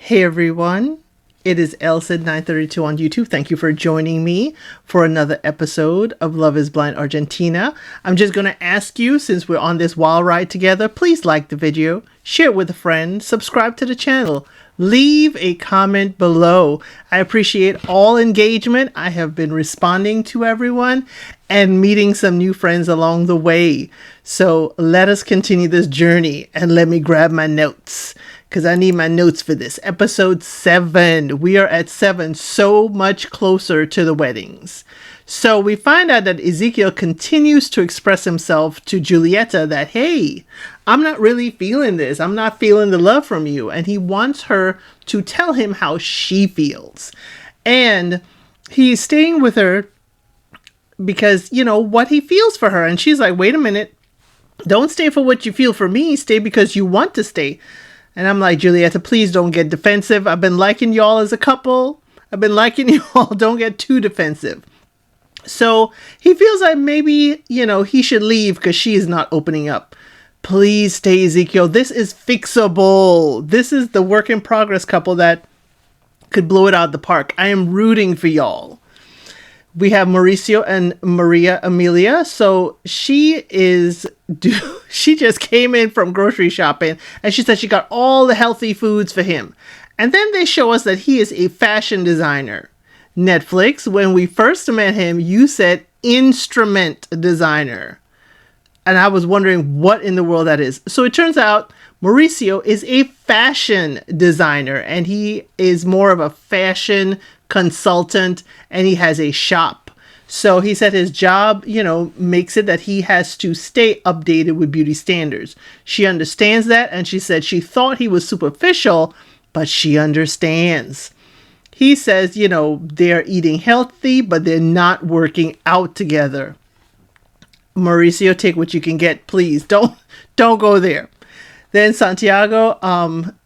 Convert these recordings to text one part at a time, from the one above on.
Hey everyone, it is LSID932 on YouTube. Thank you for joining me for another episode of Love is Blind Argentina. I'm just going to ask you, since we're on this wild ride together, please like the video, share it with a friend, subscribe to the channel, leave a comment below. I appreciate all engagement. I have been responding to everyone and meeting some new friends along the way. So let us continue this journey, and let me grab my notes, because I need my notes for this. Episode 7. We are at 7, so much closer to the weddings. So we find out that Ezekiel continues to express himself to Julieta that, hey, I'm not really feeling this. I'm not feeling the love from you. And he wants her to tell him how she feels. And he's staying with her because, you know, what he feels for her. And she's like, wait a minute. Don't stay for what you feel for me. Stay because you want to stay. And I'm like, Julieta, please don't get defensive. I've been liking y'all as a couple. I've been liking y'all. Don't get too defensive. So he feels like maybe, you know, he should leave because she is not opening up. Please stay, Ezekiel. This is fixable. This is the work in progress couple that could blow it out of the park. I am rooting for y'all. We have Mauricio and Maria Amelia. So she just came in from grocery shopping, and she said she got all the healthy foods for him. And then they show us that he is a fashion designer. Netflix, when we first met him, you said instrument designer. And I was wondering what in the world that is. So it turns out Mauricio is a fashion designer, and he is more of a fashion consultant, and he has a shop. So he said his job, you know, makes it that he has to stay updated with beauty standards. She understands that, and she said she thought he was superficial, but she understands. He says, you know, they're eating healthy, but they're not working out together. Mauricio, take what you can get, please. Don't go there. Then Santiago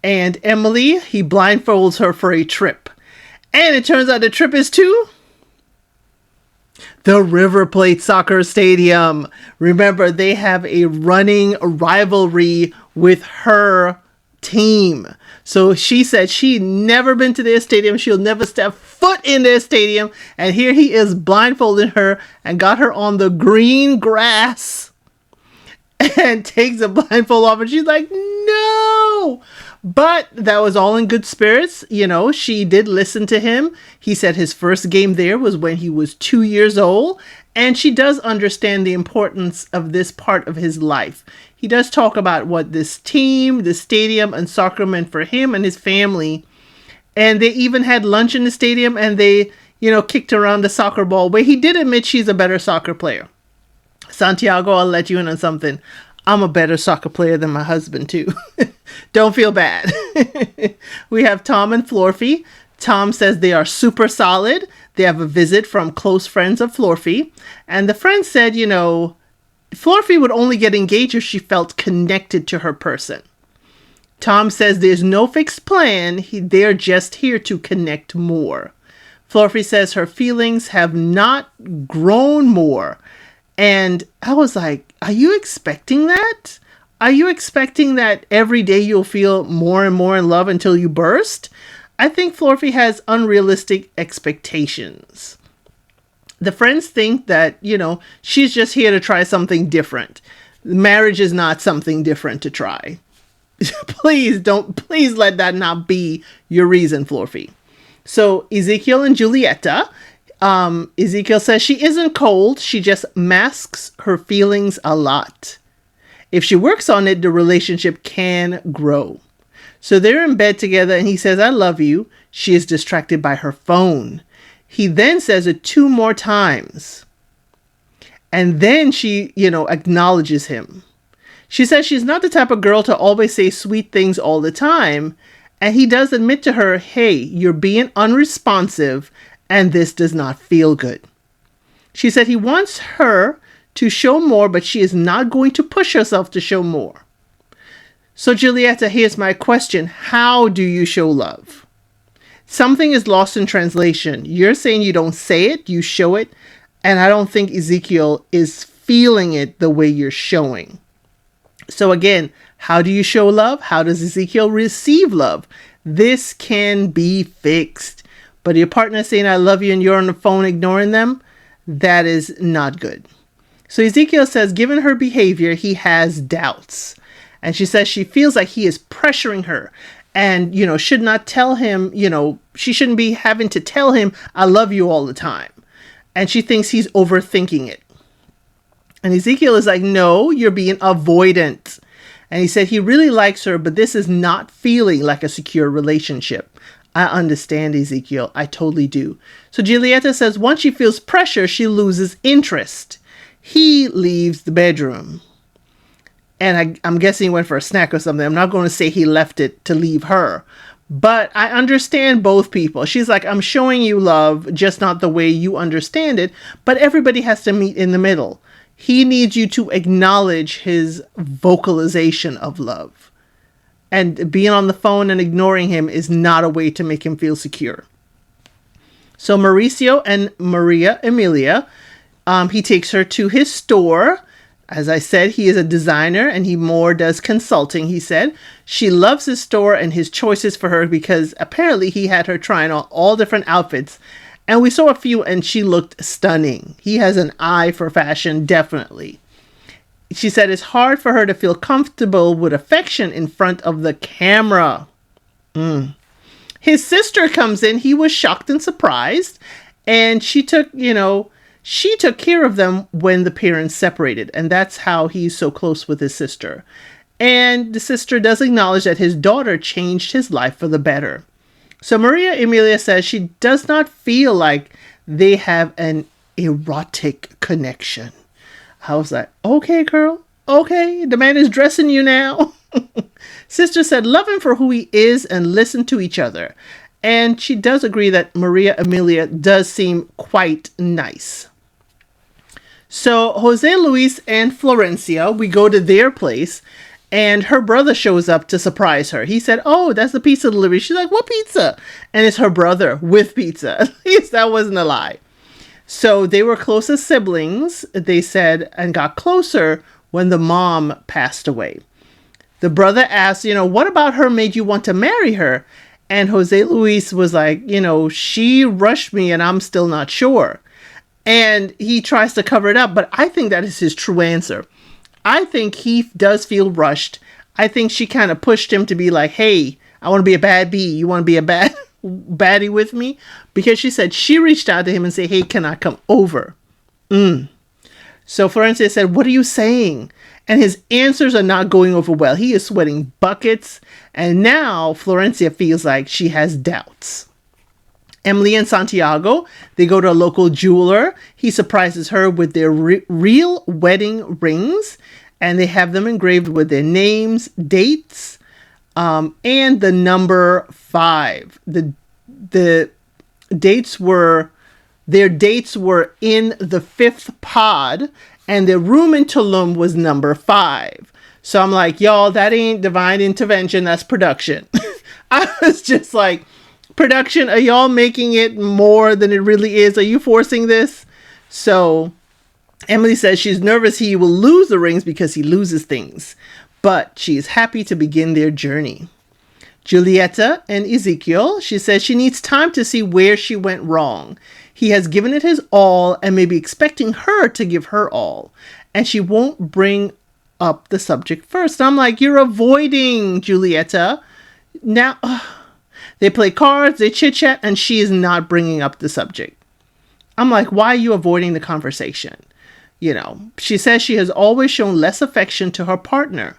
and Emily, he blindfolds her for a trip. And it turns out the trip is to the River Plate Soccer Stadium. Remember, they have a running rivalry with her team. So she said she'd never been to their stadium. She'll never step foot in their stadium. And here he is blindfolding her and got her on the green grass and takes the blindfold off. And she's like, no. But that was all in good spirits. You know, she did listen to him. He said his first game there was when he was 2 years old. And she does understand the importance of this part of his life. He does talk about what this team, the stadium, and soccer meant for him and his family. And they even had lunch in the stadium, and they, you know, kicked around the soccer ball, where he did admit she's a better soccer player. Santiago, I'll let you in on something. I'm a better soccer player than my husband, too. Don't feel bad. We have Tom and Florfy. Tom says they are super solid. They have a visit from close friends of Florfy. And the friend said, you know, Florfy would only get engaged if she felt connected to her person. Tom says there's no fixed plan. They're just here to connect more. Florfy says her feelings have not grown more. And I was like, are you expecting that? Are you expecting that every day you'll feel more and more in love until you burst? I think Florfy has unrealistic expectations. The friends think that, you know, she's just here to try something different. Marriage is not something different to try. Please let that not be your reason, Florfy. So Ezekiel and Julieta. Ezekiel says she isn't cold. She just masks her feelings a lot. If she works on it, the relationship can grow. So they're in bed together, and he says, I love you. She is distracted by her phone. He then says it 2 more times. And then she, you know, acknowledges him. She says she's not the type of girl to always say sweet things all the time. And he does admit to her, hey, you're being unresponsive, and this does not feel good. She said he wants her to show more, but she is not going to push herself to show more. So Julieta, here's my question. How do you show love? Something is lost in translation. You're saying you don't say it, you show it. And I don't think Ezekiel is feeling it the way you're showing. So again, how do you show love? How does Ezekiel receive love? This can be fixed. But your partner saying, I love you, and you're on the phone ignoring them, that is not good. So Ezekiel says, given her behavior, he has doubts. And she says she feels like he is pressuring her and, should not tell him, she shouldn't be having to tell him, I love you all the time. And she thinks he's overthinking it. And Ezekiel is like, no, you're being avoidant. And he said he really likes her, but this is not feeling like a secure relationship. I understand, Ezekiel. I totally do. So Julieta says once she feels pressure, she loses interest. He leaves the bedroom. And I'm guessing he went for a snack or something. I'm not going to say he left it to leave her. But I understand both people. She's like, I'm showing you love, just not the way you understand it. But everybody has to meet in the middle. He needs you to acknowledge his vocalization of love. And being on the phone and ignoring him is not a way to make him feel secure. So Mauricio and Maria Emilia, he takes her to his store. As I said, he is a designer and he more does consulting, he said. She loves his store and his choices for her because apparently he had her trying on all different outfits. And we saw a few and she looked stunning. He has an eye for fashion, definitely. She said it's hard for her to feel comfortable with affection in front of the camera. His sister comes in. He was shocked and surprised. And she took care of them when the parents separated. And that's how he's so close with his sister. And the sister does acknowledge that his daughter changed his life for the better. So Maria Emilia says she does not feel like they have an erotic connection. I was like, okay, girl. Okay, the man is dressing you now. Sister said, love him for who he is and listen to each other. And she does agree that Maria Emilia does seem quite nice. So Jose Luis and Florencia, we go to their place and her brother shows up to surprise her. He said, oh, that's the pizza delivery. She's like, what pizza? And it's her brother with pizza. At least that wasn't a lie. So they were close as siblings, they said, and got closer when the mom passed away. The brother asked, what about her made you want to marry her? And Jose Luis was like, she rushed me and I'm still not sure. And he tries to cover it up, but I think that is his true answer. I think he does feel rushed. I think she kind of pushed him to be like, hey, I want to be a bad bee. You want to be a baddie with me? Because she said she reached out to him and said, hey, can I come over? So Florencia said, what are you saying? And his answers are not going over well. He is sweating buckets. And now Florencia feels like she has doubts. Emily and Santiago, they go to a local jeweler. He surprises her with their real wedding rings. And they have them engraved with their names, dates, and the number 5. Their dates were in the 5th pod, and their room in Tulum was number 5. So I'm like, y'all, that ain't divine intervention, that's production. I was just like, production, are y'all making it more than it really is? Are you forcing this? So Emily says she's nervous he will lose the rings because he loses things, but she is happy to begin their journey. Julieta and Ezekiel, she says she needs time to see where she went wrong. He has given it his all and may be expecting her to give her all. And she won't bring up the subject first. I'm like, you're avoiding Julieta. Now, they play cards, they chit-chat, and she is not bringing up the subject. I'm like, why are you avoiding the conversation? She says she has always shown less affection to her partner.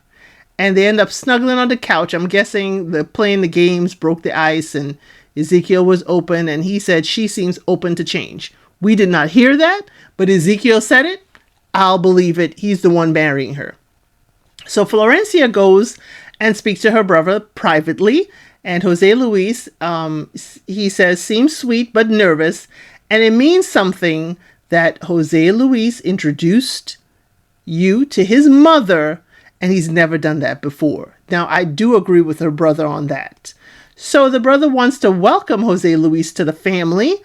And they end up snuggling on the couch. I'm guessing playing the games broke the ice and Ezekiel was open and he said she seems open to change. We did not hear that, but Ezekiel said it. I'll believe it. He's the one marrying her. So Florencia goes and speaks to her brother privately. And Jose Luis, he says, seems sweet but nervous. And it means something that Jose Luis introduced you to his mother. And he's never done that before. Now, I do agree with her brother on that. So the brother wants to welcome Jose Luis to the family.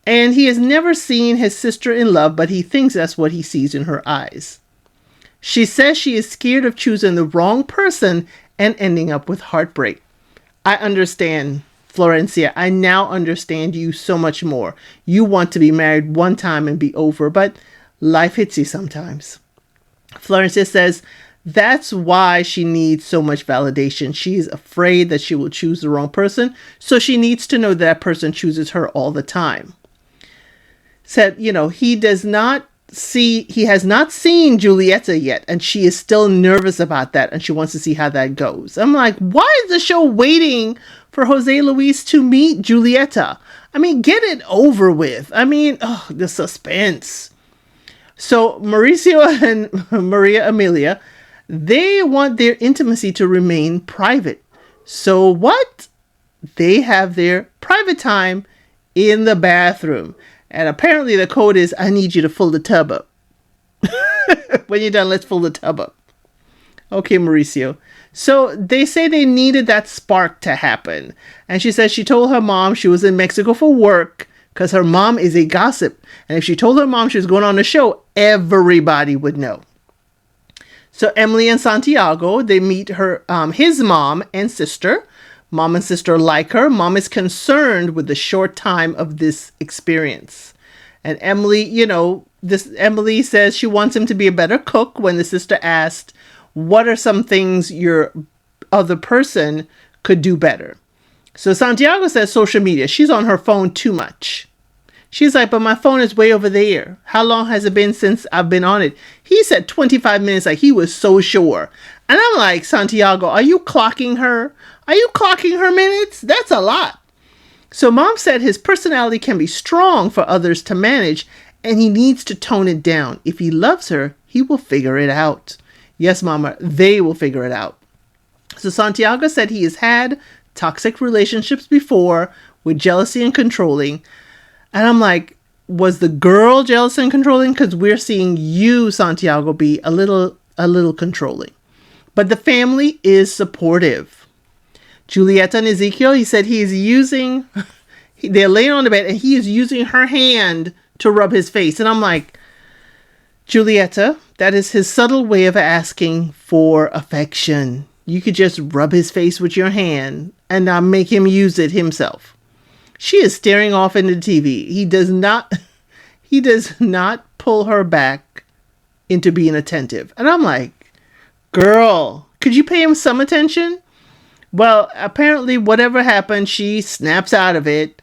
And he has never seen his sister in love, but he thinks that's what he sees in her eyes. She says she is scared of choosing the wrong person and ending up with heartbreak. I understand, Florencia. I now understand you so much more. You want to be married one time and be over, but life hits you sometimes. Florencia says that's why she needs so much validation. She's afraid that she will choose the wrong person, so she needs to know that person chooses her all the time. Said, he has not seen Julieta yet, and she is still nervous about that, and she wants to see how that goes. I'm like, why is the show waiting for Jose Luis to meet Julieta? I mean, get it over with. I mean, the suspense. So Mauricio and Maria Amelia, they want their intimacy to remain private. So what? They have their private time in the bathroom. And apparently the code is, I need you to fill the tub up. When you're done, let's fill the tub up. Okay, Mauricio. So they say they needed that spark to happen. And she says she told her mom she was in Mexico for work because her mom is a gossip. And if she told her mom she was going on the show, everybody would know. So Emily and Santiago, they meet his mom and sister. Mom and sister like her. Mom is concerned with the short time of this experience. And Emily, Emily says she wants him to be a better cook when the sister asked, what are some things your other person could do better? So Santiago says social media. She's on her phone too much. She's like, but my phone is way over there. How long has it been since I've been on it? He said 25 minutes, like he was so sure. And I'm like, Santiago, are you clocking her? Are you clocking her minutes? That's a lot. So mom said his personality can be strong for others to manage, and he needs to tone it down. If he loves her, he will figure it out. Yes, mama, they will figure it out. So Santiago said he has had toxic relationships before with jealousy and controlling. And I'm like, was the girl jealous and controlling? Because we're seeing you, Santiago, be a little controlling. But the family is supportive. Julieta and Ezekiel, he said they're laying on the bed and he is using her hand to rub his face. And I'm like, Julieta, that is his subtle way of asking for affection. You could just rub his face with your hand and not make him use it himself. She is staring off into the TV. He does not pull her back into being attentive. And I'm like, girl, could you pay him some attention? Well, apparently whatever happened, she snaps out of it.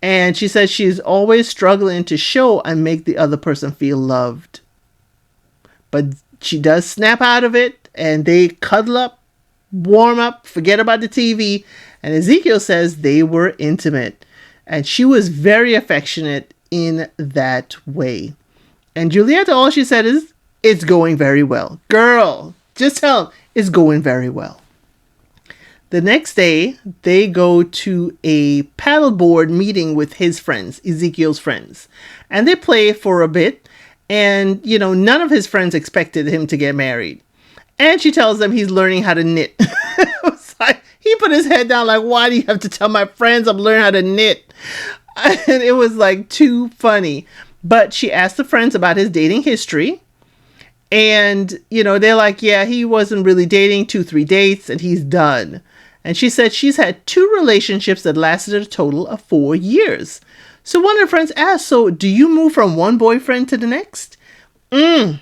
And she says she's always struggling to show and make the other person feel loved. But she does snap out of it and they cuddle up, warm up, forget about the TV. And Ezekiel says they were intimate. And she was very affectionate in that way. And Julieta, all she said is, it's going very well. Girl, just tell him it's going very well. The next day, they go to a paddleboard meeting with his friends, Ezekiel's friends. And they play for a bit. And, none of his friends expected him to get married. And she tells them he's learning how to knit. It was like, he put his head down like, why do you have to tell my friends I'm learning how to knit? And it was like too funny. But she asked the friends about his dating history. And, they're like, yeah, he wasn't really dating, 2-3 dates, and he's done. And she said she's had 2 relationships that lasted a total of 4 years. So one of her friends asked, so do you move from one boyfriend to the next? I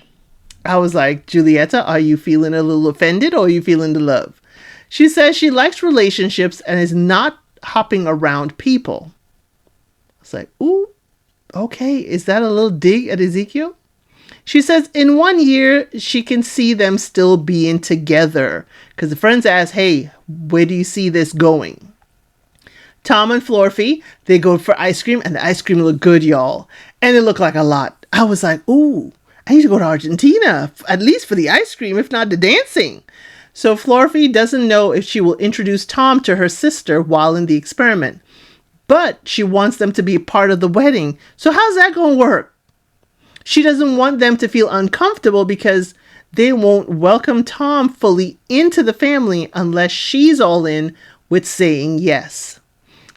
was like, Julieta, are you feeling a little offended or are you feeling the love? She says she likes relationships and is not hopping around people. I was like, ooh, okay. Is that a little dig at Ezekiel? She says in 1 year, she can see them still being together. Because the friends ask, hey, where do you see this going? Tom and Florfy, they go for ice cream, and the ice cream looked good, y'all. And it looked like a lot. I was like, ooh, I need to go to Argentina, at least for the ice cream, if not the dancing. So Florfy doesn't know if she will introduce Tom to her sister while in the experiment. But she wants them to be part of the wedding. So how's that going to work? She doesn't want them to feel uncomfortable because they won't welcome Tom fully into the family unless she's all in with saying yes.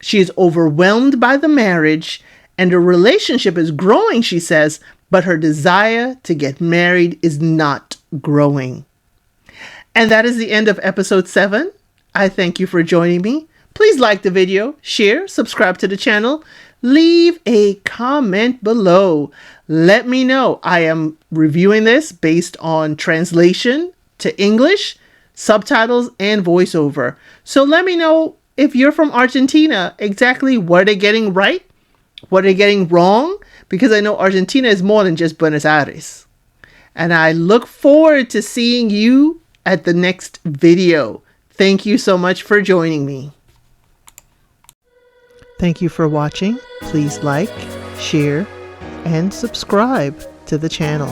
She is overwhelmed by the marriage and the relationship is growing, she says, but her desire to get married is not growing. And that is the end of episode 7. I thank you for joining me. Please like the video, share, subscribe to the channel, leave a comment below. Let me know. I am reviewing this based on translation to English, subtitles, and voiceover. So let me know if you're from Argentina, exactly what are they getting right? What are they getting wrong? Because I know Argentina is more than just Buenos Aires. And I look forward to seeing you at the next video. Thank you so much for joining me. Thank you for watching. Please like, share, and subscribe to the channel.